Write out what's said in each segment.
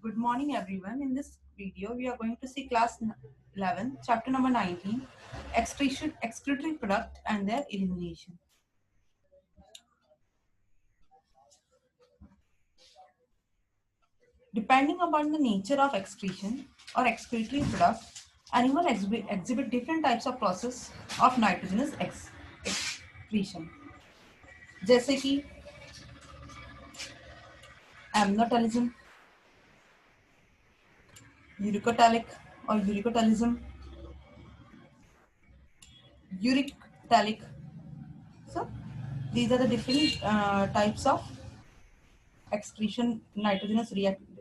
Good morning, everyone. In this video, we are going to see class 11, chapter number 19, excretory product and their elimination. Depending upon the nature of excretion or excretory product, animals exhibit different types of process of nitrogenous excretion. जैसे कि amniotalism, uricotalic or uricotalism, urictalic. So these are the different types of excretion, nitrogenous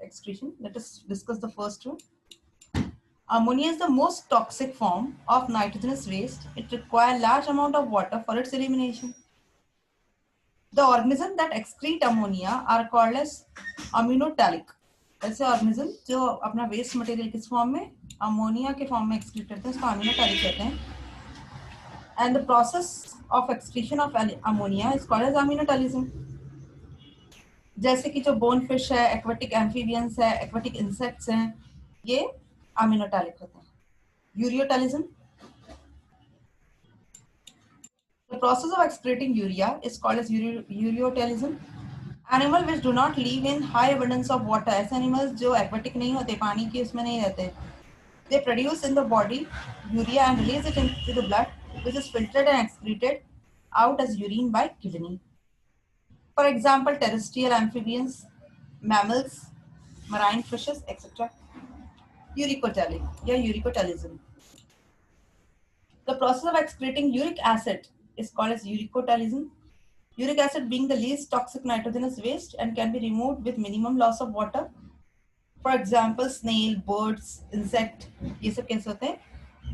excretion. Let us discuss the first one. Ammonia is the most toxic form of nitrogenous waste. It requires large amount of water for its elimination. The organisms that excrete ammonia are called as aminotalic. ऐसे organism जो अपना waste material किस form में ammonia के form में excrete करते हैं उसको aminotalic कहते हैं. And the process of excretion of ammonia is called as aminotalism. जैसे कि जो बोन फिश है, एक्वेटिक एम्फीबियंस है, एक्वेटिक इंसेक्ट्स हैं, ये aminotalic होते हैं. Ureotalism. The process of excreting urea is called as ureotalism. Animal which do not live in high abundance of water, ऐसे animals जो aquatic नहीं होते, पानी के उसमें नहीं रहते, they produce in the body urea and release it into the blood, which is filtered and excreted out as urine by kidney. For example, terrestrial amphibians, mammals, marine fishes, etc. Uricotalic या uricotalism. The process of excreting uric acid is called as uricotalism. Uric acid being the least toxic nitrogenous waste and can be removed with minimum loss of water. For example, snail, birds, insect, ये सब कैसे होते हैं?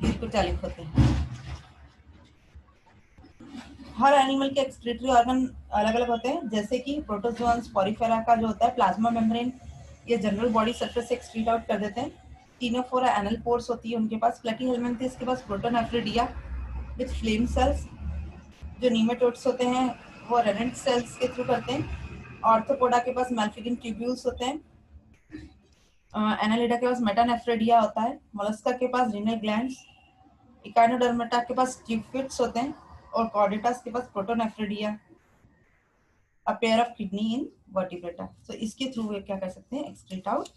Uricotalic होते हैं. हर animal के excretory organ अलग अलग होते हैं, जैसे कि प्रोटोजोअन्स, पॉरीफेरा का जो होता है प्लाज्मा मेम्ब्रेन, ये जनरल बॉडी सरफेस से एक्सक्रीट आउट कर देते हैं. टीनोफोरा एनल पोर्स होती है उनके पास. प्लेटीहेल्मिन्थस के पास प्रोटोनेफ्रिडिया विथ फ्लेम सेल्स. जो नीमेटोड्स होते हैं वो रेनेंट सेल्स के थ्रू करते हैं. ऑर्थोपोडा के पास मैल्फिगिन ट्यूब्यूल्स होते हैं. एनालिडा के पास मेटानेफ्रेडिया होता है. मोलस्का के पास रीनल ग्लैंड्स. इकाइनोडर्मेटा के पास ट्यूबिट्स होते हैं और कॉर्डेटास के पास protonephridia. A pair of kidney in vertebrata. So इसके थ्रू वे क्या कर सकते हैं? एक्सक्रीट आउट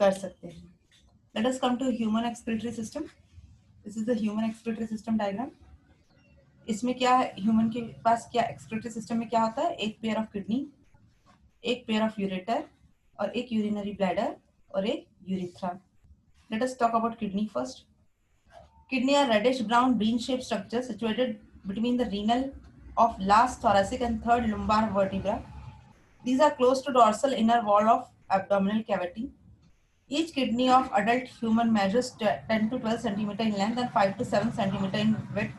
कर सकते हैं. Let us come to human excretory system. This is the human excretory system diagram. इसमें क्या है, ह्यूमन के पास क्या एक्सक्रीटरी सिस्टम में क्या होता है? एक पेयर ऑफ किडनी, एक पेयर ऑफ यूरेटर और एक यूरिनरी ब्लैडर और एक urethra. Let us talk about kidney first. Kidney are reddish brown bean shape structure situated between the renal of last thoracic and third lumbar vertebra. These are close to dorsal inner wall of abdominal cavity. Each kidney of adult human measures 10 to 12 centimeter in length and 5 to 7 centimeter in width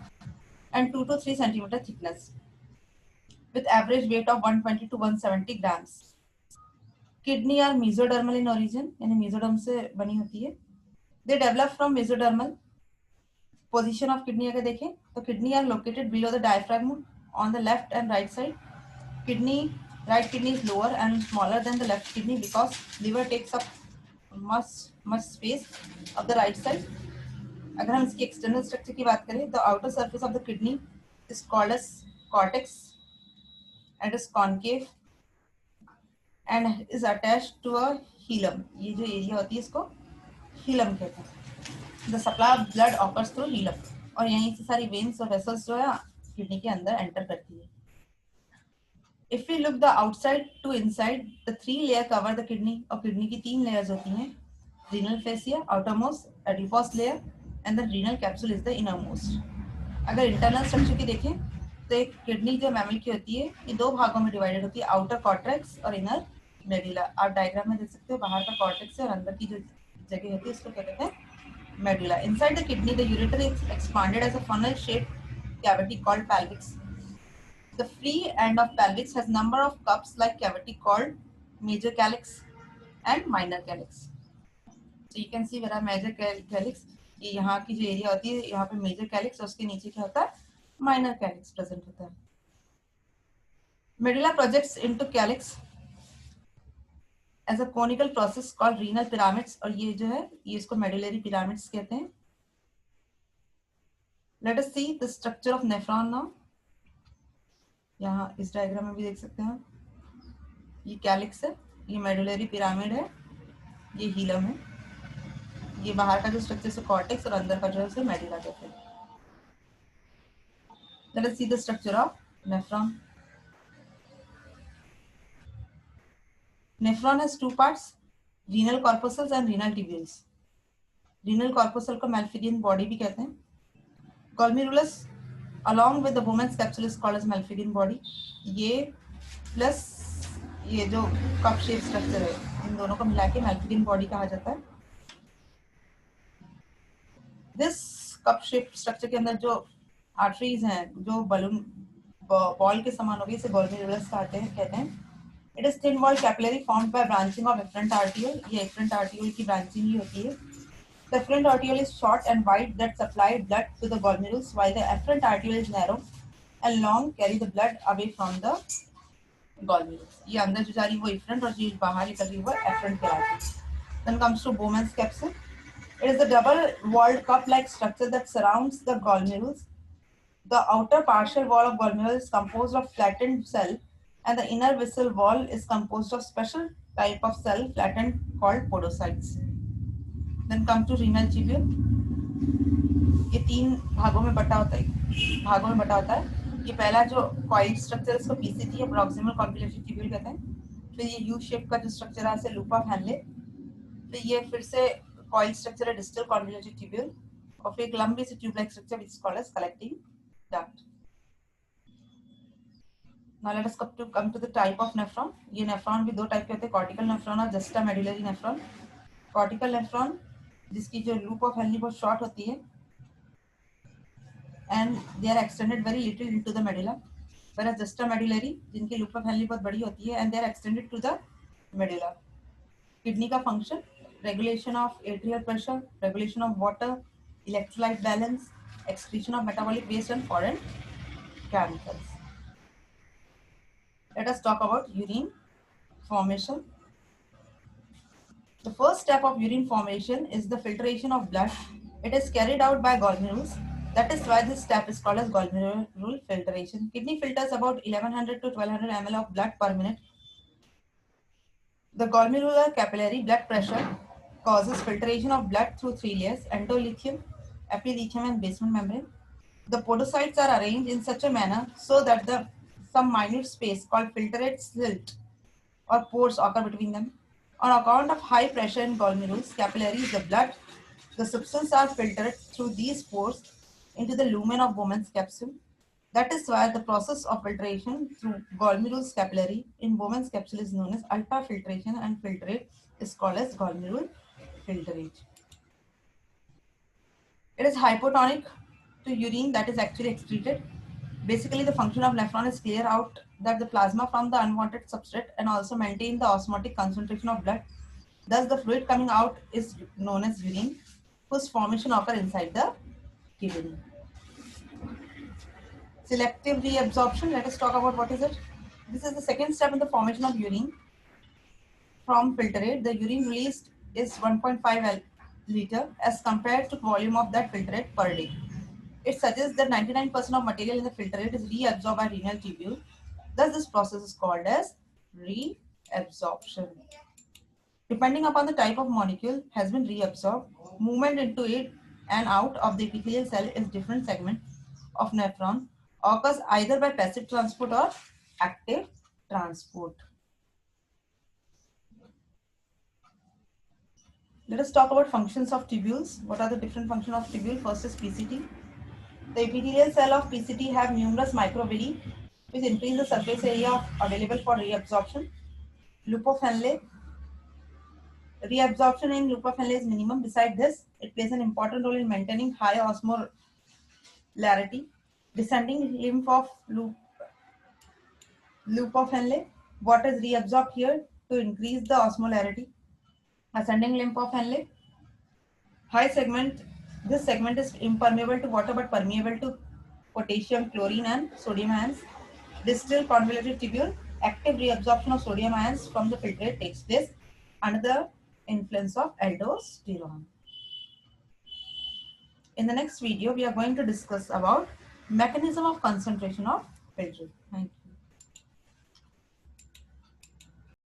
and 2 to 3 centimeter thickness, with average weight of 120 to 170 grams. Kidney are mesodermal in origin, यानी mesoderm से बनी होती है. They develop from mesodermal. Position of kidney अगर देखें तो kidney are located below the diaphragm on the left and right side. Right kidney is lower and smaller than the left kidney because liver takes up much space of the right side. अगर हम इसकी external structure की बात करें, the outer surface of the kidney is called as cortex and is concave and is attached to a hilum. ये जो area होती है इसको hilum कहते हैं. The supply of blood occurs through hilum. और यहीं से सारी veins और vessels जो है किडनी के अंदर एंटर करती है. If we look the outside to inside, the 3 layer cover the kidney. और किडनी की 3 layers होती हैं. Renal fascia, outermost, adipose layer, and the renal capsule is the innermost. अगर internal structure की देखें तो एक किडनी जो मैमल की होती है ये 2 भागों में डिवाइडेड होती है, आउटर कॉर्टेक्स और इनर मेडुला. आप डायग्राम में देख सकते हो बाहर का कॉर्टेक्स है और अंदर की जो जगह होती है उसको क्या कहते हैं? Medulla. Inside the kidney, the ureter is expanded as a funnel-shaped cavity called pelvis. The free end of pelvis has number of cups like cavity called major calyx and minor calyx. So you can see where are major calyx. ये यहाँ की जो area होती है यहाँ पे major calyx और उसके नीचे क्या होता है? माइनर कैलिक्स प्रेजेंट होता है. Medulla projects into calyx as a conical process called renal pyramids, और ये जो है ये इसको medullary pyramids कहते हैं. Let us see the structure of nephron now. यहाँ इस डायग्राम में भी देख सकते हैं. ये कैलिक्स है, ये मेडुलरी पिरामिड है, ये हीलम है, ये बाहर का जो स्ट्रक्चर से कॉर्टेक्स और अंदर का जो है मेडुला कहते हैं. Let us see the structure of nephron. Nephron has two parts, renal corpuscles and renal tubules. Renal corpuscle को Malpighian body भी कहते हैं. Glomerulus along with the Bowman's capsule is called as Malpighian body. ये plus ये जो cup shape structure है, इन दोनों को मिला के Malpighian body कहा जाता है. This cup shape structure के अंदर जो arteries हैं, जो balloon ball के समान होगी, इसे glomerulus कहते हैं. It is thin walled capillary formed by branching of efferent arteriole. ये efferent arteriole की branching ही होती है. The efferent arteriole is short and wide that supply blood to the glomerulus, while the efferent arteriole is narrow and long, carry the blood away from the glomerulus. ये अंदर जो जा रही है वो efferent और जो बाहर निकल रही है वो efferent कहलाती है. Then comes to Bowman's capsule. It is a double-walled cup-like structure that surrounds the glomerulus. The outer partial wall of glomerulus is composed of flattened cell, and the inner vessel wall is composed of special type of cell flattened called podocytes. Then come to renal tubule. ये तीन भागों में बटा होता है. ये पहला जो coiled structure इसको PCT या proximal convoluted tubule कहते हैं. फिर ये U shape का जो structure है इसे loop of Henle. फिर ये फिर से coiled structure है distal convoluted tubule. और फिर एक लंबी सी tube-like structure which is called as collecting duct. Now let us come to the type of nephron. ये nephron भी दो टाइप के होते हैं, cortical nephron और juxtamedullary nephron. Cortical nephron जिसकी जो loop of Henle बहुत short होती है and they are extended very little into the medulla, whereas juxtamedullary जिनकी loop of Henle बहुत बड़ी होती है and they are extended to the medulla. Kidney का function, regulation of arterial pressure, regulation of water, electrolyte balance, excretion of metabolic waste and foreign chemicals. Let us talk about urine formation. The first step of urine formation is the filtration of blood. It is carried out by glomerulus. That is why this step is called as glomerular filtration. Kidney filters about 1100 to 1200 ml of blood per minute. The glomerular capillary blood pressure causes filtration of blood through three layers: endothelium, epithelium, and basement membrane. The podocytes are arranged in such a manner so that some minute space called filtrate slit or pores occur between them. On account of high pressure in glomerulus capillaries, the substance are filtered through these pores into the lumen of Bowman's capsule. That is why the process of filtration through glomerulus capillary in Bowman's capsule is known as ultrafiltration, and filtrate is called as glomerular filtrate. It is hypotonic to urine that is actually excreted. Basically, the function of nephron is clear out that the plasma from the unwanted substrate and also maintain the osmotic concentration of blood. Thus, the fluid coming out is known as urine, whose formation occurs inside the kidney. Selective reabsorption. Let us talk about what is it. This is the second step in the formation of urine. From filtrate, the urine released is 1.5 liter as compared to volume of that filtrate per day. It suggests that 99% of material in the filtrate is reabsorbed by renal tubule. Thus, this process is called as reabsorption. Depending upon the type of molecule has been reabsorbed, movement into it and out of the epithelial cell is different segment of nephron occurs either by passive transport or active transport. Let us talk about functions of tubules. What are the different functions of tubule? First is PCT. The epithelial cell of PCT have numerous microvilli which increase the surface area available for reabsorption. Loop of Henle. Reabsorption in loop of Henle is minimum. Besides this, it plays an important role in maintaining high osmolarity. Descending lymph of loop of Henle. What is reabsorbed here to increase the osmolarity? Ascending lymph of Henle. High segment. This segment is impermeable to water but permeable to potassium, chlorine, and sodium ions. Distal convoluted tubule. Active reabsorption of sodium ions from the filtrate takes place. under the influence of aldosterone. In the next video, we are going to discuss about mechanism of concentration of filtrate. Thank you.